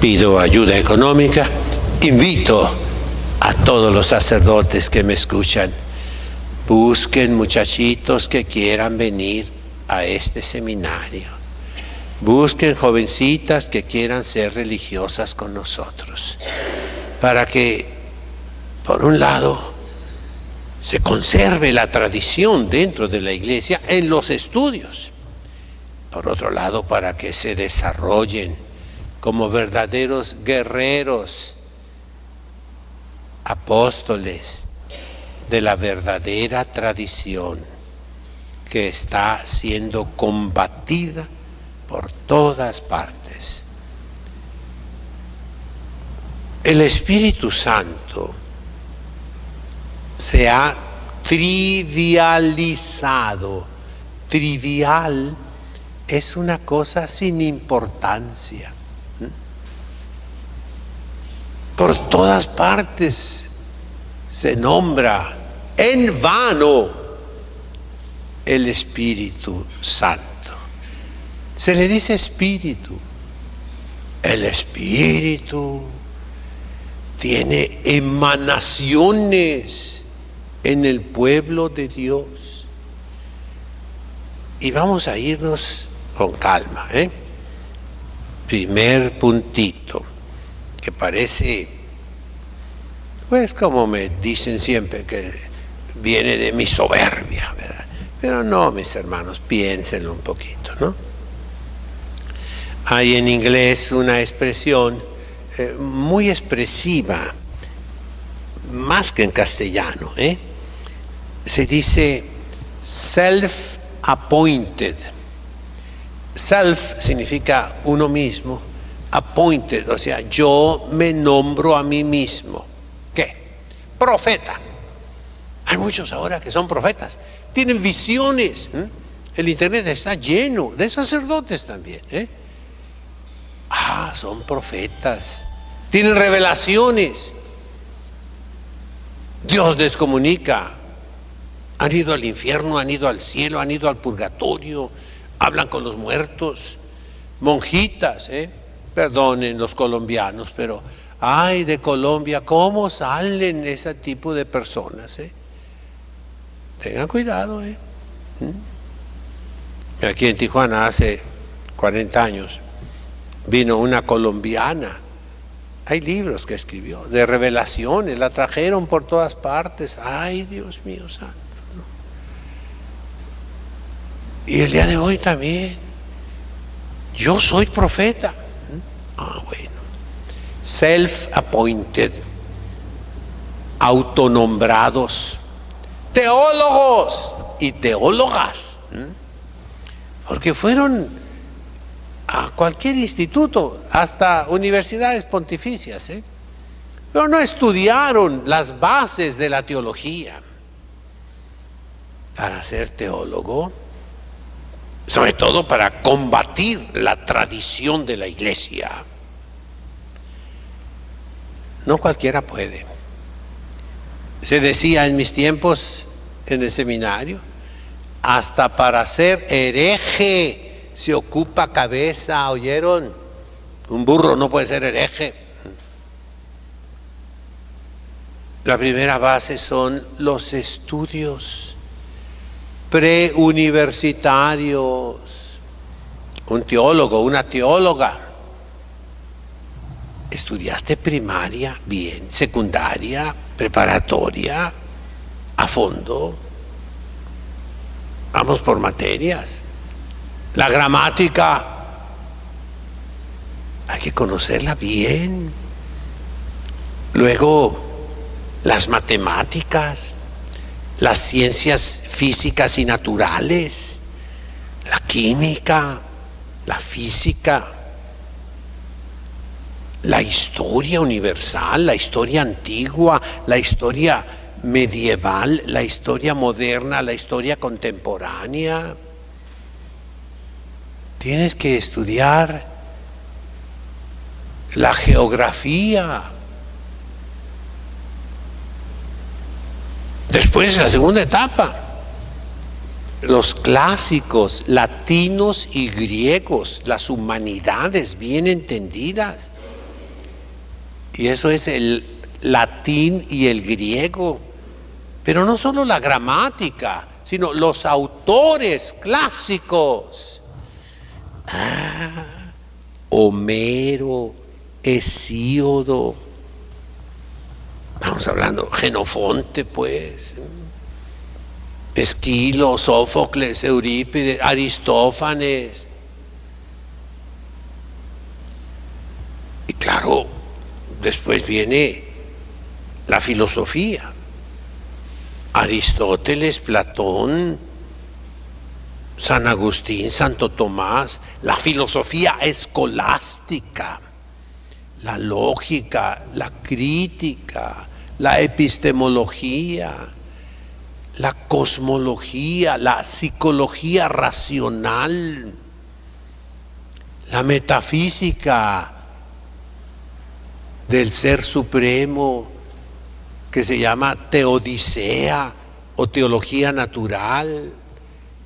pido ayuda económica, invito a todos los sacerdotes que me escuchan, busquen muchachitos que quieran venir a este seminario, busquen jovencitas que quieran ser religiosas con nosotros, para que, por un lado, se conserve la tradición dentro de la iglesia en los estudios, por otro lado, para que se desarrollen como verdaderos guerreros, apóstoles de la verdadera tradición que está siendo combatida por todas partes. El Espíritu Santo se ha trivializado. Trivial es una cosa sin importancia. Por todas partes se nombra en vano el Espíritu Santo. Se le dice Espíritu. El Espíritu tiene emanaciones en el pueblo de Dios. Y vamos a irnos con calma, Primer puntito, que parece, pues como me dicen siempre, que viene de mi soberbia, ¿verdad? Pero no, mis hermanos, piénsenlo un poquito, ¿no? Hay en inglés una expresión muy expresiva, más que en castellano, se dice self-appointed. Self significa uno mismo, appointed, o sea, yo me nombro a mí mismo. ¿Qué? Profeta. Hay muchos ahora que son profetas, tienen visiones. El internet está lleno de sacerdotes también. Son profetas, tienen revelaciones. Dios les comunica. Han ido al infierno, han ido al cielo, han ido al purgatorio, hablan con los muertos. Monjitas, perdonen los colombianos, pero ay de Colombia, ¿cómo salen ese tipo de personas? Tengan cuidado. Aquí en Tijuana hace 40 años vino una colombiana. Hay libros que escribió de revelaciones, la trajeron por todas partes. Ay, Dios mío santo, ¿no? Y el día de hoy también, yo soy profeta. Bueno. Self-appointed, autonombrados, teólogos y teólogas, porque fueron a cualquier instituto, hasta universidades pontificias, pero no estudiaron las bases de la teología. Para ser teólogo, sobre todo para combatir la tradición de la iglesia, no cualquiera puede. Se decía en mis tiempos en el seminario, hasta para ser hereje se ocupa cabeza, ¿oyeron? Un burro no puede ser hereje. La primera base son los estudios preuniversitarios. Un teólogo, una teóloga. ¿Estudiaste primaria? Bien. ¿Secundaria? ¿Preparatoria? ¿A fondo? Vamos por materias. La gramática, hay que conocerla bien. Luego, las matemáticas, las ciencias físicas y naturales, la química, la física, la historia universal, la historia antigua, la historia medieval, la historia moderna, la historia contemporánea. Tienes que estudiar la geografía. Después, la segunda etapa, los clásicos latinos y griegos, las humanidades bien entendidas. Y eso es el latín y el griego. Pero no solo la gramática, sino los autores clásicos. Homero, Hesíodo, vamos hablando, Jenofonte, pues, Esquilo, Sófocles, Eurípides, Aristófanes. Y claro, después viene la filosofía. Aristóteles, Platón, San Agustín, Santo Tomás, la filosofía escolástica, la lógica, la crítica, la epistemología, la cosmología, la psicología racional, la metafísica del ser supremo, que se llama teodicea o teología natural,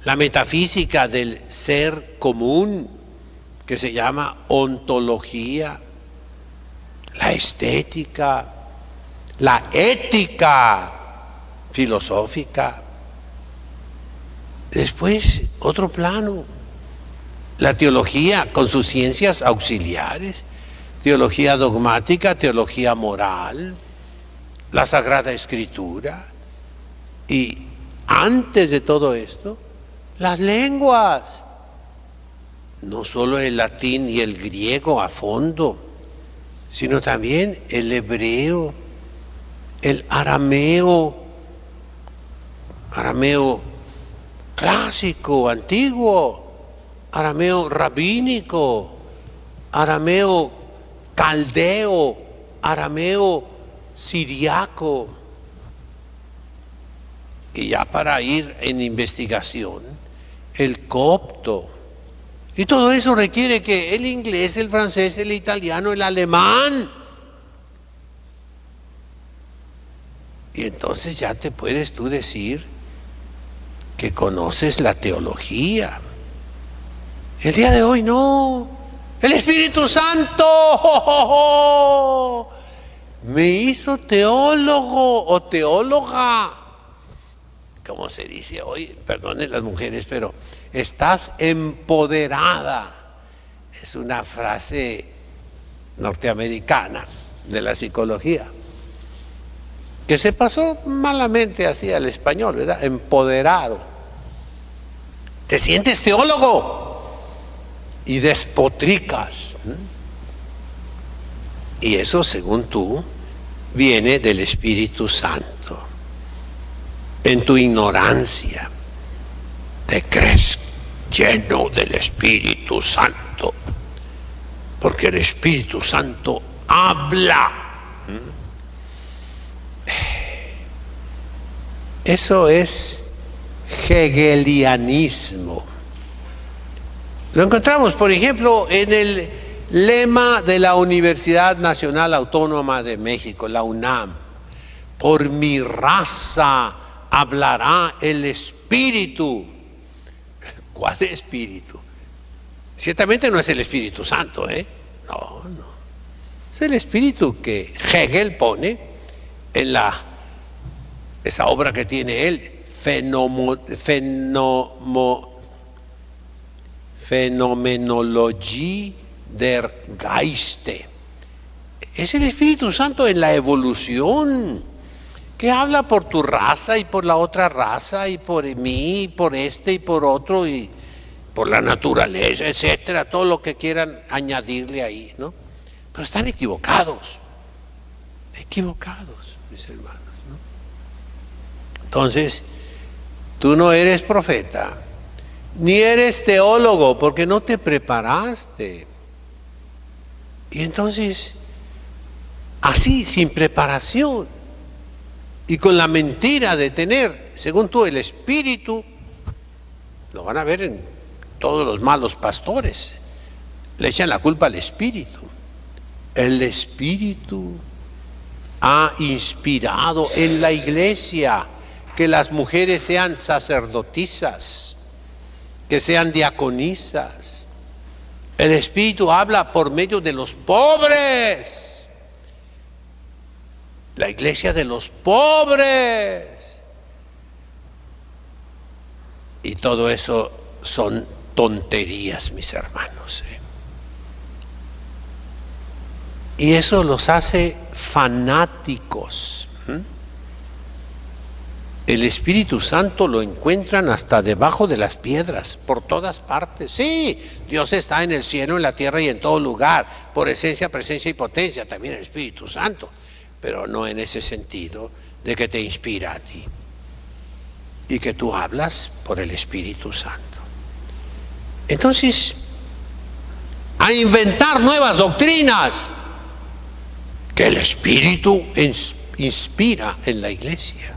la metafísica del ser común, que se llama ontología, la estética, la ética filosófica. Después, otro plano, la teología con sus ciencias auxiliares, teología dogmática, teología moral, la Sagrada Escritura. Y antes de todo esto, las lenguas, no solo el latín y el griego a fondo, sino también el hebreo, el arameo clásico, antiguo, arameo rabínico, arameo caldeo, arameo siriaco. Y ya para ir en investigación, el copto. Y todo eso requiere que el inglés, el francés, el italiano, el alemán. Y entonces ya te puedes tú decir que conoces la teología. El día de hoy no. El Espíritu Santo me hizo teólogo o teóloga. Como se dice hoy, perdonen las mujeres, pero estás empoderada. Es una frase norteamericana de la psicología, que se pasó malamente así al español, ¿verdad? Empoderado. Te sientes teólogo y despotricas. Y eso, según tú, viene del Espíritu Santo. En tu ignorancia te crees lleno del Espíritu Santo, porque el Espíritu Santo habla. Eso es hegelianismo. Lo encontramos, por ejemplo, en el lema de la Universidad Nacional Autónoma de México, la UNAM. Por mi raza hablará el Espíritu. ¿Cuál espíritu? Ciertamente no es el Espíritu Santo, ¿eh? No. Es el espíritu que Hegel pone en esa obra que tiene él, Phänomenologie der Geiste. Es el Espíritu Santo en la evolución, que habla por tu raza y por la otra raza y por mí y por este y por otro y por la naturaleza, etcétera, todo lo que quieran añadirle ahí, ¿no? Pero están equivocados, mis hermanos, ¿no? Entonces, tú no eres profeta, ni eres teólogo, porque no te preparaste. Y entonces, así, sin preparación, y con la mentira de tener, según tú, el espíritu, lo van a ver en todos los malos pastores, le echan la culpa al espíritu. El espíritu ha inspirado en la iglesia que las mujeres sean sacerdotisas, que sean diaconisas. El espíritu habla por medio de los pobres. la iglesia de los pobres. Y todo eso son tonterías, mis hermanos. Y eso los hace fanáticos. El Espíritu Santo lo encuentran hasta debajo de las piedras, por todas partes. Sí, Dios está en el cielo, en la tierra y en todo lugar, por esencia, presencia y potencia, también el Espíritu Santo, pero no en ese sentido de que te inspira a ti y que tú hablas por el Espíritu Santo. Entonces, a inventar nuevas doctrinas que el Espíritu inspira en la iglesia.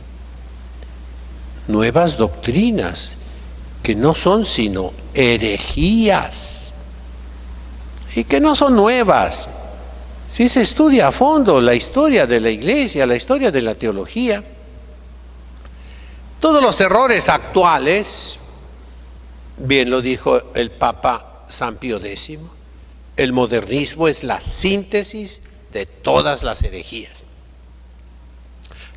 Nuevas doctrinas que no son sino herejías y que no son nuevas. Si se estudia a fondo la historia de la iglesia, la historia de la teología, todos los errores actuales, bien lo dijo el Papa San Pío X, el modernismo es la síntesis de todas las herejías.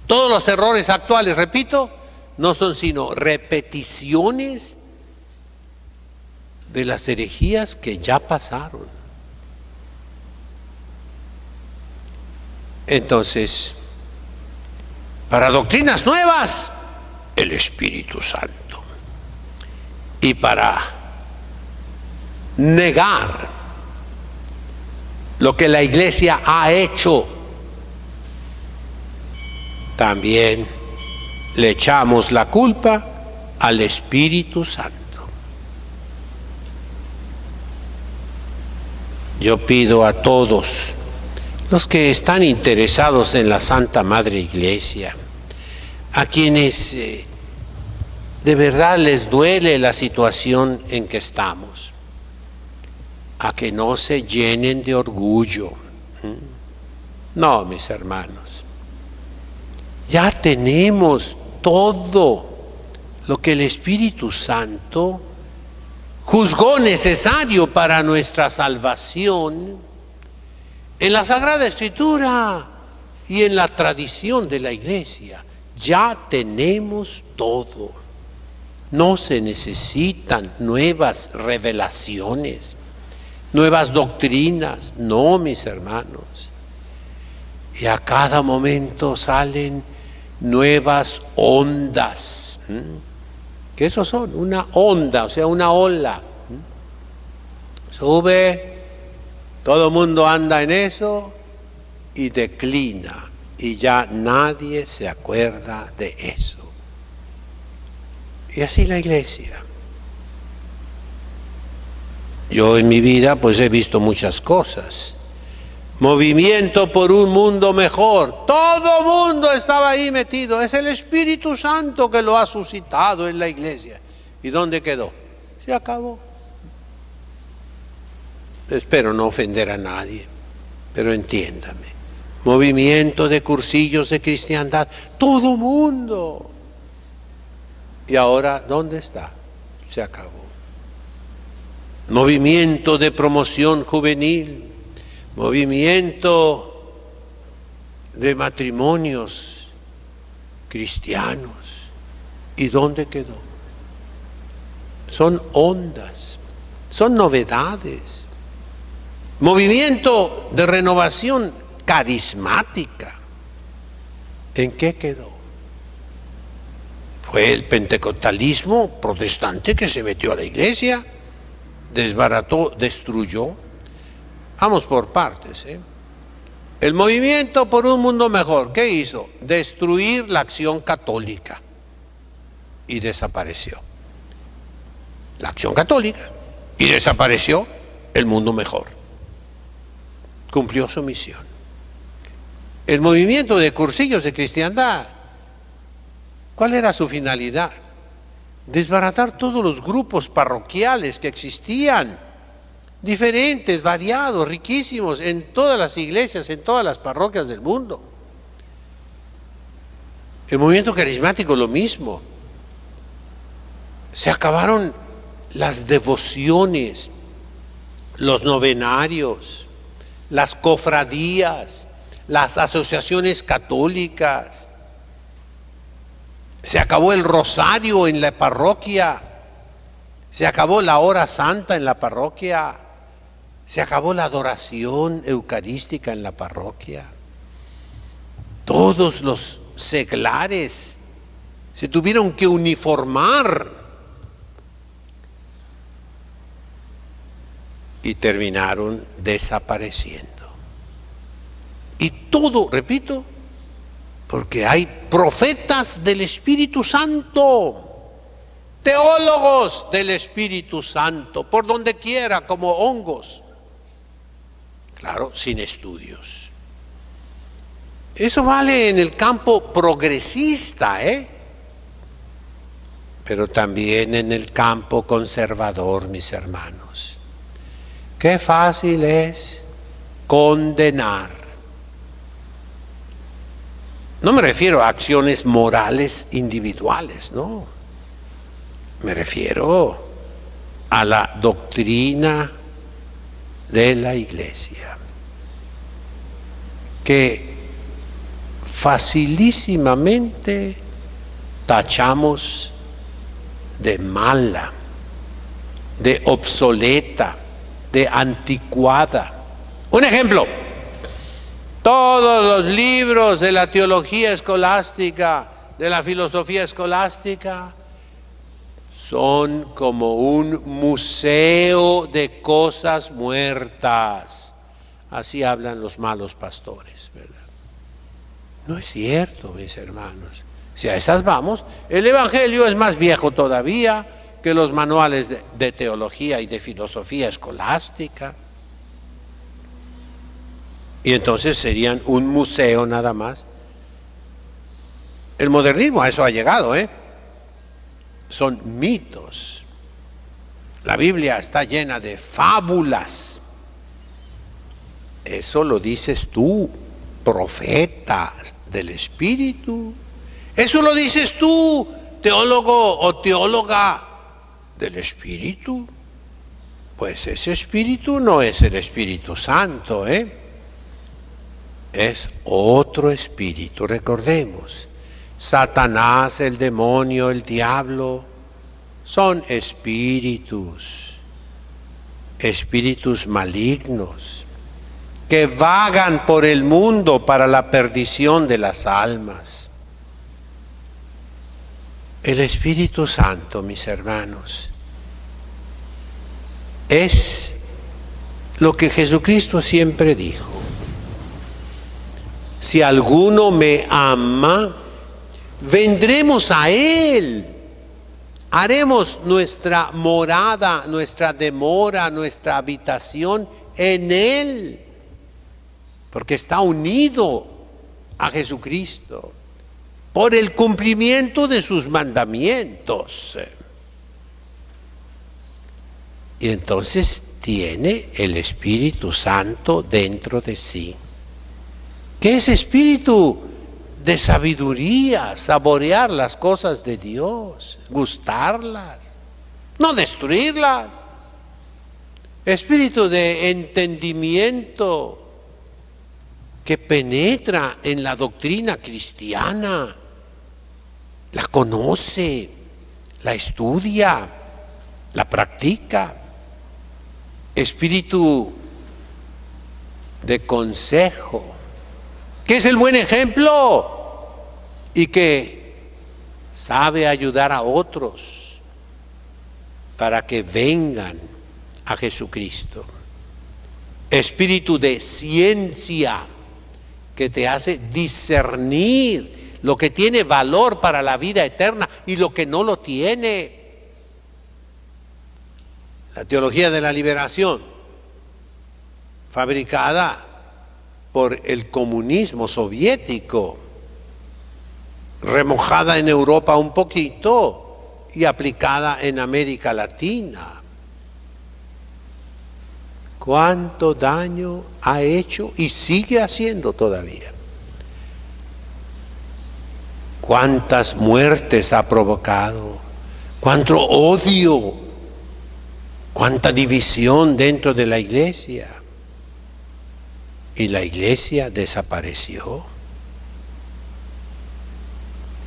Todos los errores actuales, repito, no son sino repeticiones de las herejías que ya pasaron. Entonces, para doctrinas nuevas, el Espíritu Santo. Y para negar lo que la iglesia ha hecho, también le echamos la culpa al Espíritu Santo. Yo pido a todos los que están interesados en la Santa Madre Iglesia, a quienes de verdad les duele la situación en que estamos, a que no se llenen de orgullo. No, mis hermanos, ya tenemos todo lo que el Espíritu Santo juzgó necesario para nuestra salvación en la Sagrada Escritura y en la tradición de la Iglesia. Ya tenemos todo. No se necesitan nuevas revelaciones, nuevas doctrinas. No, mis hermanos. Y a cada momento salen nuevas ondas. ¿Qué eso son? Una onda, o sea, una ola. Sube, todo el mundo anda en eso y declina. Y ya nadie se acuerda de eso. Y así la iglesia. Yo en mi vida pues he visto muchas cosas. Movimiento por un mundo mejor. Todo mundo estaba ahí metido. Es el Espíritu Santo que lo ha suscitado en la iglesia. ¿Y dónde quedó? Se acabó. Espero no ofender a nadie, pero entiéndame. Movimiento de cursillos de cristiandad. Todo mundo. ¿Y ahora dónde está? Se acabó. Movimiento de promoción juvenil. Movimiento de matrimonios cristianos. ¿Y dónde quedó? Son ondas, son novedades. Movimiento de renovación carismática. ¿En qué quedó? Fue el pentecostalismo protestante que se metió a la iglesia, desbarató, destruyó. Vamos por partes. El movimiento por un mundo mejor, ¿qué hizo? Destruir la acción católica y desapareció. La acción católica y desapareció el mundo mejor. Cumplió su misión. El movimiento de cursillos de cristiandad, ¿cuál era su finalidad? Desbaratar todos los grupos parroquiales que existían, diferentes, variados, riquísimos, en todas las iglesias, en todas las parroquias del mundo. El movimiento carismático lo mismo. Se acabaron las devociones, los novenarios, las cofradías, las asociaciones católicas, se acabó el rosario en la parroquia, se acabó la hora santa en la parroquia, se acabó la adoración eucarística en la parroquia. Todos los seglares se tuvieron que uniformar y terminaron desapareciendo. Y todo, repito, porque hay profetas del Espíritu Santo, teólogos del Espíritu Santo, por donde quiera, como hongos. Claro, sin estudios. Eso vale en el campo progresista, pero también en el campo conservador, mis hermanos. Qué fácil es condenar. No me refiero a acciones morales individuales, no. Me refiero a la doctrina de la Iglesia, que facilísimamente tachamos de mala, de obsoleta, de anticuada. Un ejemplo: todos los libros de la teología escolástica, de la filosofía escolástica, son como un museo de cosas muertas. Así hablan los malos pastores, ¿verdad? No es cierto, mis hermanos. Si a esas vamos, el Evangelio es más viejo todavía que los manuales de teología y de filosofía escolástica. Y entonces serían un museo nada más. El modernismo a eso ha llegado, Son mitos. La Biblia está llena de fábulas. Eso lo dices tú, profeta del Espíritu. Eso lo dices tú, teólogo o teóloga del Espíritu. Pues ese Espíritu no es el Espíritu Santo, Es otro espíritu. Recordemos, Satanás, el demonio, el diablo, son espíritus malignos que vagan por el mundo para la perdición de las almas. El Espíritu Santo, mis hermanos, es lo que Jesucristo siempre dijo: si alguno me ama, vendremos a Él, haremos nuestra morada, nuestra demora, nuestra habitación en Él, porque está unido a Jesucristo por el cumplimiento de sus mandamientos. Y entonces tiene el Espíritu Santo dentro de sí, que es espíritu de sabiduría, saborear las cosas de Dios, gustarlas, no destruirlas. Espíritu de entendimiento que penetra en la doctrina cristiana, la conoce, la estudia, la practica. Espíritu de consejo, que es el buen ejemplo y que sabe ayudar a otros para que vengan a Jesucristo. Espíritu de ciencia, que te hace discernir lo que tiene valor para la vida eterna y lo que no lo tiene. La teología de la liberación, fabricada por el comunismo soviético, remojada en Europa un poquito y aplicada en América Latina. ¿Cuánto daño ha hecho y sigue haciendo todavía? ¿Cuántas muertes ha provocado? ¿Cuánto odio? ¿Cuánta división dentro de la iglesia? y la iglesia desapareció.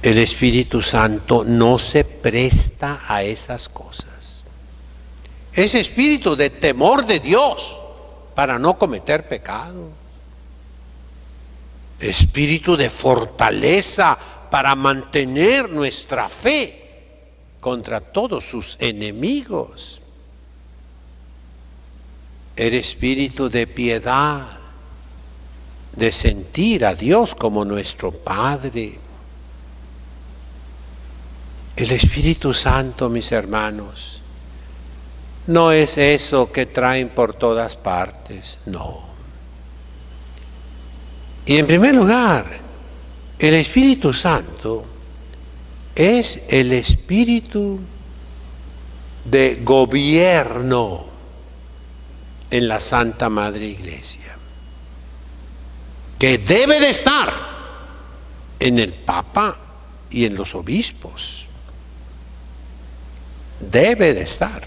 El Espíritu Santo no se presta a esas cosas. Es espíritu de temor de Dios para no cometer pecado. Espíritu de fortaleza para mantener nuestra fe contra todos sus enemigos. El espíritu de piedad, de sentir a Dios como nuestro Padre. El Espíritu Santo, mis hermanos, no es eso que traen por todas partes, no. Y en primer lugar, el Espíritu Santo es el espíritu de gobierno en la Santa Madre Iglesia, que debe de estar en el Papa y en los obispos. Debe de estar.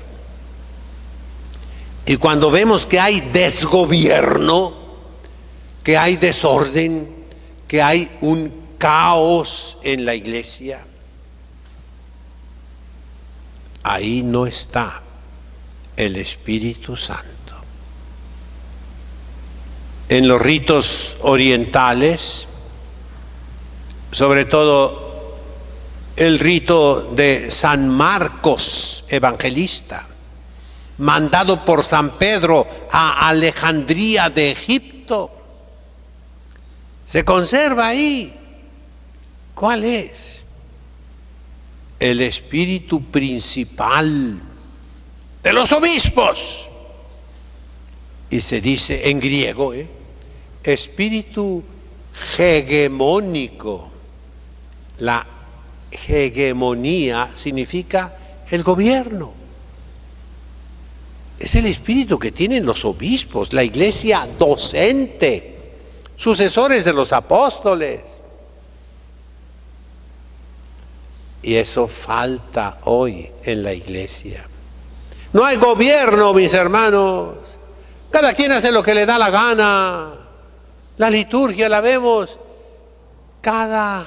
Y cuando vemos que hay desgobierno, que hay desorden, que hay un caos en la iglesia, ahí no está el Espíritu Santo. En los ritos orientales, sobre todo el rito de San Marcos Evangelista, mandado por San Pedro a Alejandría de Egipto, se conserva ahí. ¿Cuál es? El espíritu principal de los obispos. Y se dice en griego, espíritu hegemónico. La hegemonía significa el gobierno. Es el espíritu que tienen los obispos, la iglesia docente, sucesores de los apóstoles. Y eso falta hoy en la iglesia. No hay gobierno, mis hermanos. Cada quien hace lo que le da la gana. La liturgia la vemos. Cada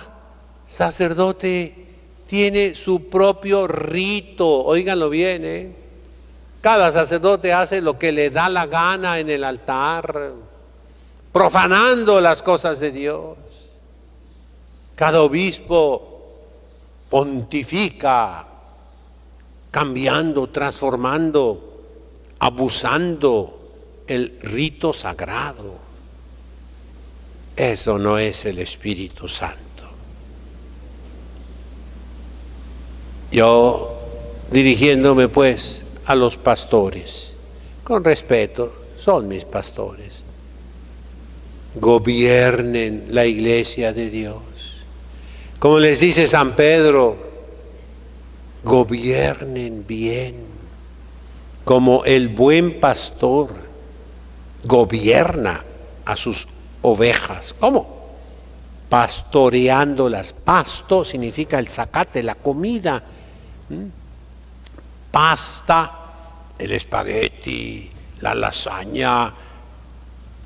sacerdote tiene su propio rito. Óiganlo bien, Cada sacerdote hace lo que le da la gana en el altar, profanando las cosas de Dios. Cada obispo pontifica, cambiando, transformando, abusando el rito sagrado. Eso no es el Espíritu Santo. Yo, dirigiéndome pues a los pastores, con respeto, son mis pastores, gobiernen la iglesia de Dios. Como les dice San Pedro, gobiernen bien, como el buen pastor gobierna a sus ovejas. ¿Cómo? Pastoreándolas. Pasto significa el zacate, la comida. Pasta, el espagueti, la lasaña,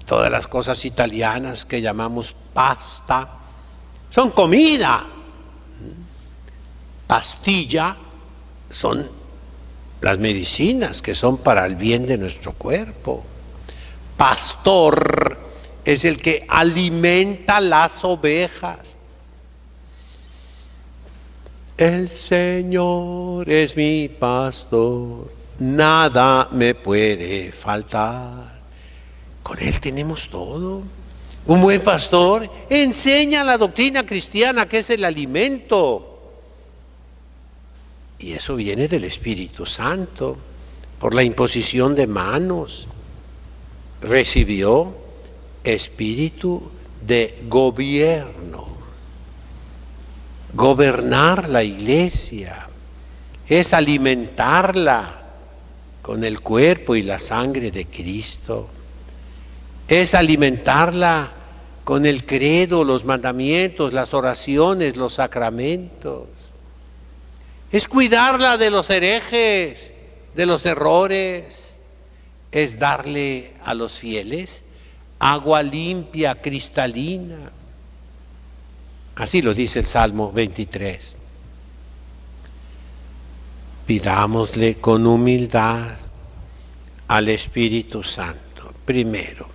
todas las cosas italianas que llamamos pasta, son comida. Pastilla son las medicinas que son para el bien de nuestro cuerpo. Pastor es el que alimenta las ovejas. El Señor es mi pastor, nada me puede faltar. Con Él tenemos todo. Un buen pastor enseña la doctrina cristiana, que es el alimento. Y eso viene del Espíritu Santo, por la imposición de manos. Recibió espíritu de gobierno. Gobernar la iglesia es alimentarla con el cuerpo y la sangre de Cristo. Es alimentarla con el credo, los mandamientos, las oraciones, los sacramentos. Es cuidarla de los herejes, de los errores. Es darle a los fieles agua limpia, cristalina. Así lo dice el Salmo 23. Pidámosle con humildad al Espíritu Santo, primero,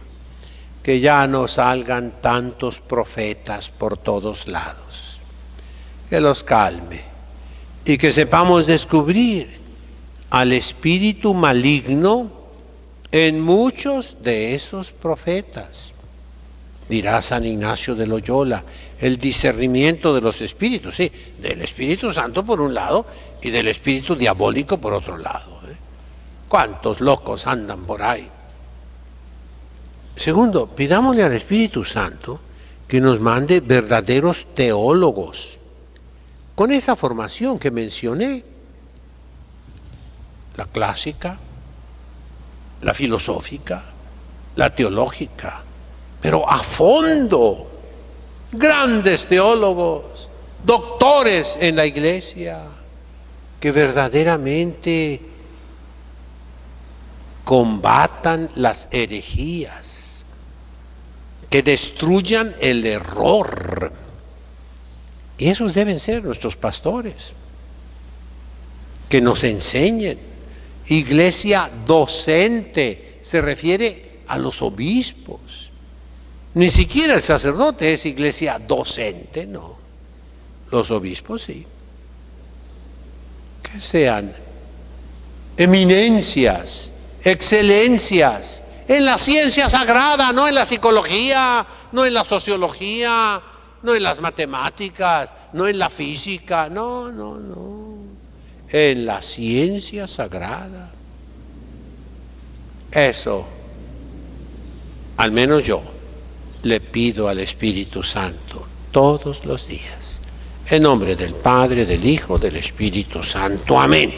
que ya no salgan tantos profetas por todos lados, que los calme y que sepamos descubrir al espíritu maligno en muchos de esos profetas. Dirá San Ignacio de Loyola, el discernimiento de los espíritus, sí, del Espíritu Santo por un lado y del espíritu diabólico por otro lado. ¿Cuántos locos andan por ahí? Segundo, pidámosle al Espíritu Santo que nos mande verdaderos teólogos con esa formación que mencioné, la clásica, la filosófica, la teológica, pero a fondo, grandes teólogos, doctores en la iglesia, que verdaderamente combatan las herejías, que destruyan el error. Y esos deben ser nuestros pastores, que nos enseñen. Iglesia docente se refiere a los obispos. Ni siquiera el sacerdote es iglesia docente, no. Los obispos sí. Que sean eminencias, excelencias en la ciencia sagrada, no en la psicología, no en la sociología, no en las matemáticas, no en la física, no. En la ciencia sagrada. Eso, al menos yo, le pido al Espíritu Santo todos los días. En nombre del Padre, del Hijo, del Espíritu Santo. Amén.